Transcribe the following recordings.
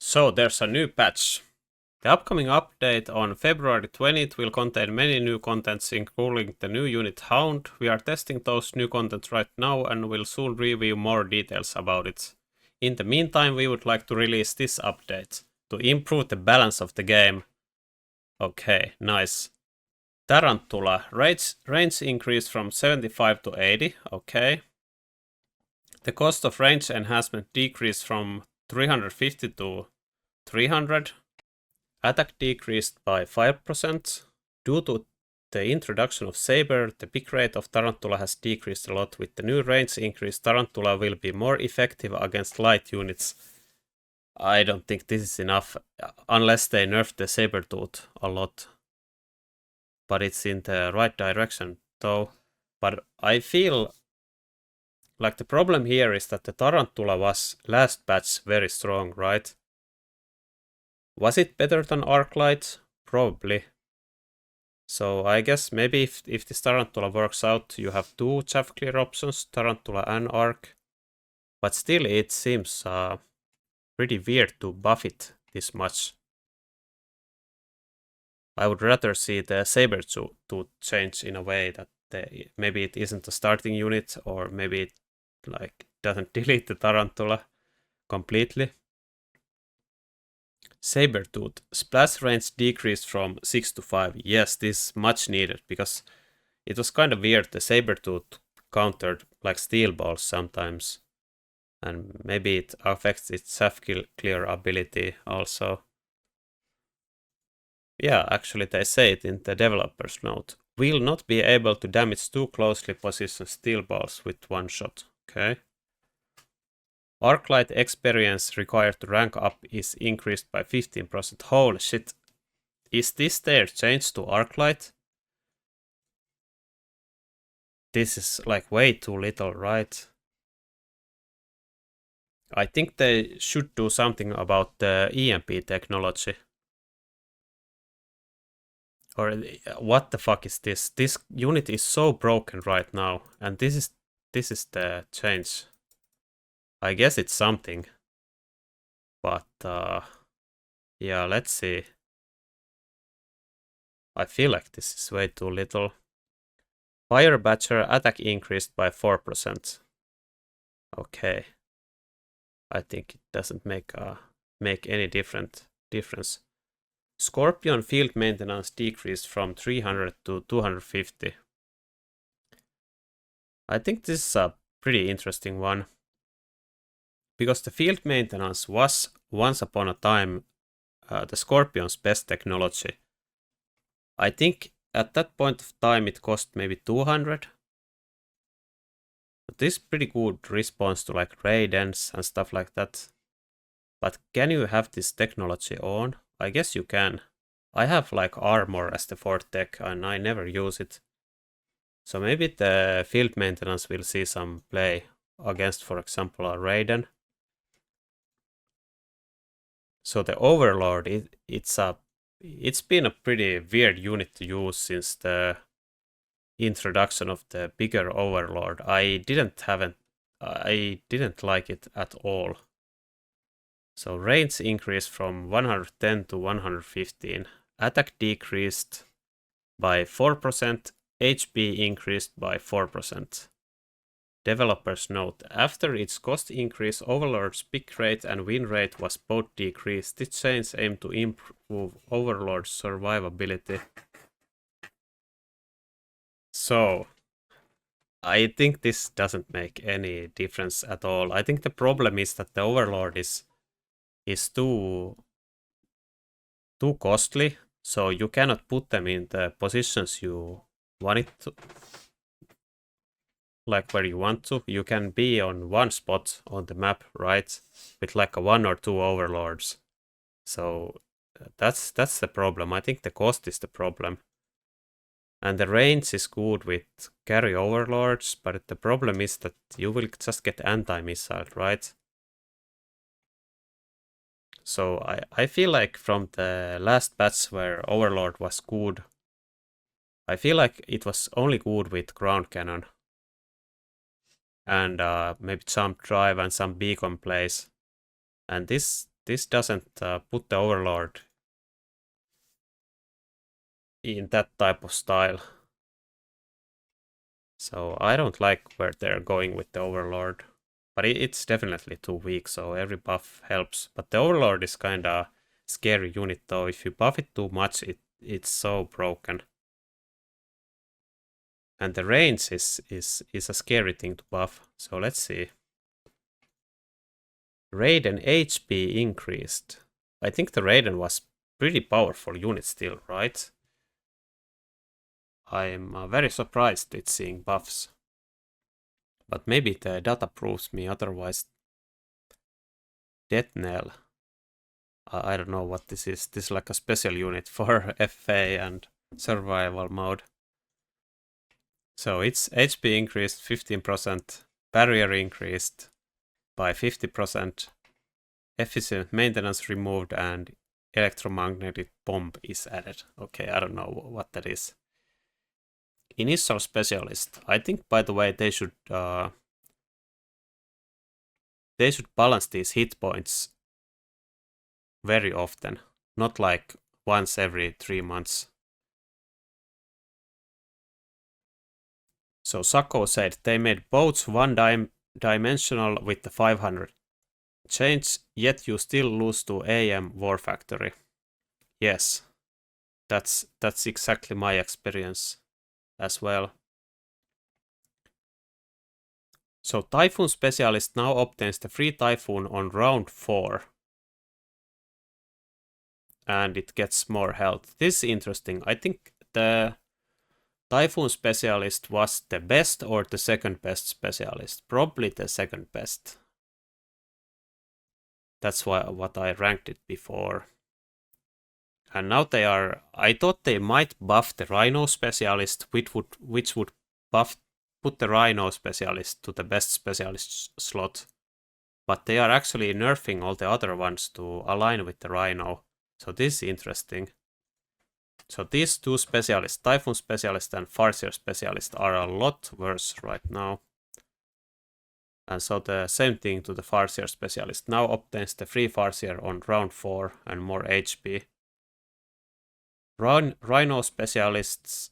So there's a new patch. The upcoming update on February 20th will contain many new contents, including the new unit Hound. We are testing those new contents right now and will soon review more details about it. In the meantime, we would like to release this update to improve the balance of the game. Okay, nice. Tarantula, range increased from 75 to 80, okay. The cost of range enhancement decreased from 350 to 300. Attack decreased by 5%. Due to the introduction of Saber, the pick rate of Tarantula has decreased a lot. With the new range increase, Tarantula will be more effective against light units. I don't think this is enough, unless they nerf the Sabertooth a lot. But it's in the right direction, though. But I feel like the problem here is that the Tarantula was last patch very strong, right? Was it better than Arclight? Probably. So I guess maybe if this Tarantula works out, you have two chaff clear options, Tarantula and Arc. But still it seems pretty weird to buff it this much. I would rather see the Sabertooth to change in a way that maybe it isn't a starting unit, or maybe it like doesn't delete the Tarantula completely. Sabertooth. Splash range decreased from 6 to 5. Yes, this is much needed, because it was kind of weird. The Sabertooth countered like steel balls sometimes. And maybe it affects its chaff clear ability also. Yeah, actually they say it in the developer's note. Will not be able to damage too closely positioned steel balls with one shot. Okay. Arclight experience required to rank up is increased by 15%. Holy shit. Is this their change to Arclight? This is like way too little, right? I think they should do something about the EMP technology. Or what the fuck is this? This unit is so broken right now, and this is the change. I guess it's something. But yeah, let's see. I feel like this is way too little. Fire Badger attack increased by 4%. Okay. I think it doesn't make any difference. Scorpion field maintenance decreased from 300 to 250. I think this is a pretty interesting one, because the field maintenance was once upon a time the Scorpion's best technology. I think at that point of time it cost maybe 200. But this is pretty good response to like Raidens and stuff like that. But can you have this technology on? I guess you can. I have like armor as the fourth tech and I never use it. So maybe the field maintenance will see some play against, for example, a Raiden. So the Overlord, it's been a pretty weird unit to use since the introduction of the bigger Overlord. I didn't like it at all. So range increased from 110 to 115. Attack decreased by 4%. HP increased by 4%. Developer's note: after its cost increase, Overlord's pick rate and win rate was both decreased. This change aimed to improve Overlord's survivability. So, I think this doesn't make any difference at all. I think the problem is that the Overlord is too costly, so you cannot put them in the positions you want it to, like where you want to. You can be on one spot on the map, right, with like a 1 or 2 Overlords. So that's the problem. I think the cost is the problem. And the range is good with carry Overlords, but the problem is that you will just get anti-missile, right? So I feel like from the last patch where Overlord was good, I feel like it was only good with ground cannon. And maybe jump drive and some beacon plays. And this This doesn't put the Overlord in that type of style. So I don't like where they're going with the Overlord. But it's definitely too weak, so every buff helps. But the Overlord is kinda scary unit though. If you buff it too much, it's so broken. And the range is a scary thing to buff. So let's see. Raiden HP increased. I think the Raiden was pretty powerful unit still, right? I'm very surprised it's seeing buffs. But maybe the data proves me otherwise. Death Knell. I don't know what this is. This is like a special unit for FA and survival mode. So its HP increased 15%, barrier increased by 50%, efficient maintenance removed, and electromagnetic bomb is added. Okay, I don't know what that is. Initial specialist. I think, by the way, they should balance these hit points very often, not like once every 3 months. So Sako said they made boats one-dimensional with the 500 change, yet you still lose to AM War Factory. Yes, that's exactly my experience as well. So Typhoon Specialist now obtains the free Typhoon on round 4. And it gets more health. This is interesting. I think the Typhoon Specialist was the best or the second best specialist. Probably the second best. That's what I ranked it before. And now they are... I thought they might buff the Rhino Specialist, which would put the Rhino Specialist to the best specialist slot. But they are actually nerfing all the other ones to align with the Rhino. So this is interesting. So these two specialists, Typhoon Specialist and Farseer Specialist, are a lot worse right now. And so the same thing to the Farseer Specialist. Now obtains the free Farseer on round 4 and more HP. Rhino Specialist's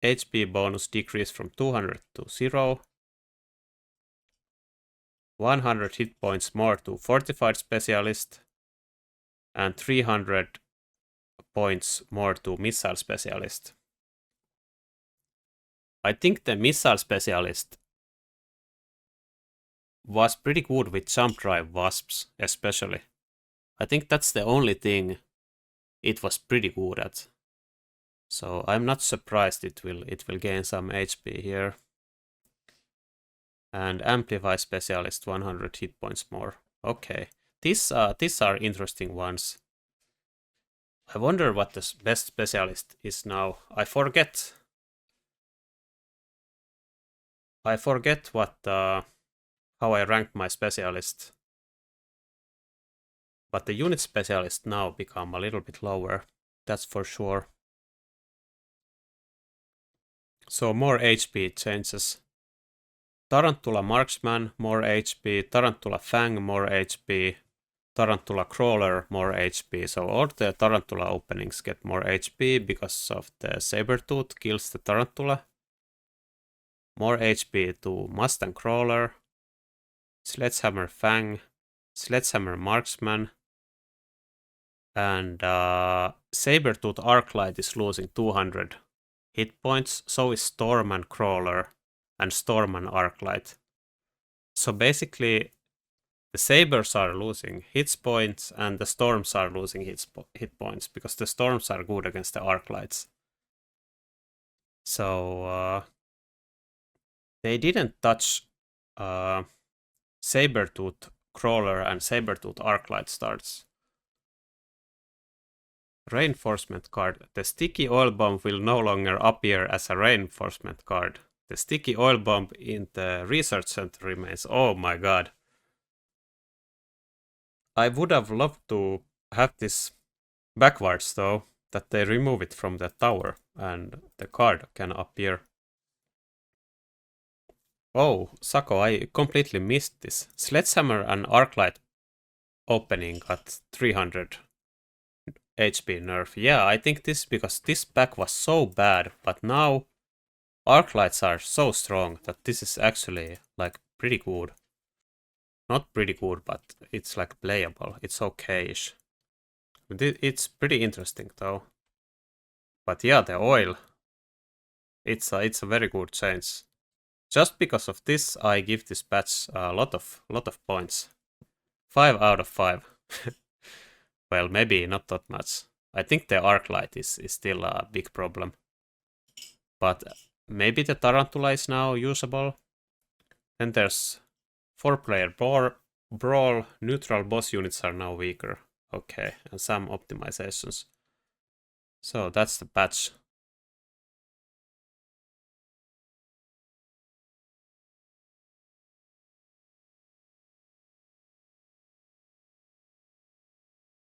HP bonus decreased from 200 to 0. 100 hit points more to Fortified Specialist. And 300 points more to Missile Specialist. I think the Missile Specialist was pretty good with jump drive wasps, especially. I think that's the only thing it was pretty good at. So I'm not surprised it will gain some HP here. And Amplify Specialist 100 hit points more. Okay, these are interesting ones. I wonder what the best specialist is now. I forget what how I ranked my specialist. But the unit specialist now become a little bit lower. That's for sure. So more HP changes. Tarantula Marksman, more HP. Tarantula Fang, more HP. Tarantula Crawler, more HP. So all the Tarantula openings get more HP because of the Sabertooth kills the Tarantula. More HP to Mustang Crawler. Sledgehammer Fang. Sledgehammer Marksman. And Sabertooth Arclight is losing 200 hit points. So is Storm Crawler and Storm Arclight. So basically the Sabers are losing hit points and the Storms are losing hit points because the Storms are good against the Arclights. So they didn't touch Sabertooth Crawler and Sabertooth Arclight starts. Reinforcement card. The sticky oil bomb will no longer appear as a reinforcement card. The sticky oil bomb in the research center remains. Oh my god. I would have loved to have this backwards though, that they remove it from the tower and the card can appear. Oh, Sako, I completely missed this. Sledgehammer and Arclight opening at 300 HP nerf. Yeah, I think this because this pack was so bad, but now Arclights are so strong that this is actually like pretty good. Not pretty good, but it's like playable. It's okay-ish. It's pretty interesting though. But yeah, the oil. It's a very good change. Just because of this, I give this patch a lot of points. 5 out of 5. Well, maybe not that much. I think the Arclight is still a big problem. But maybe the Tarantula is now usable. Then there's 4-player brawl. Neutral boss units are now weaker. Okay, and some optimizations. So that's the patch.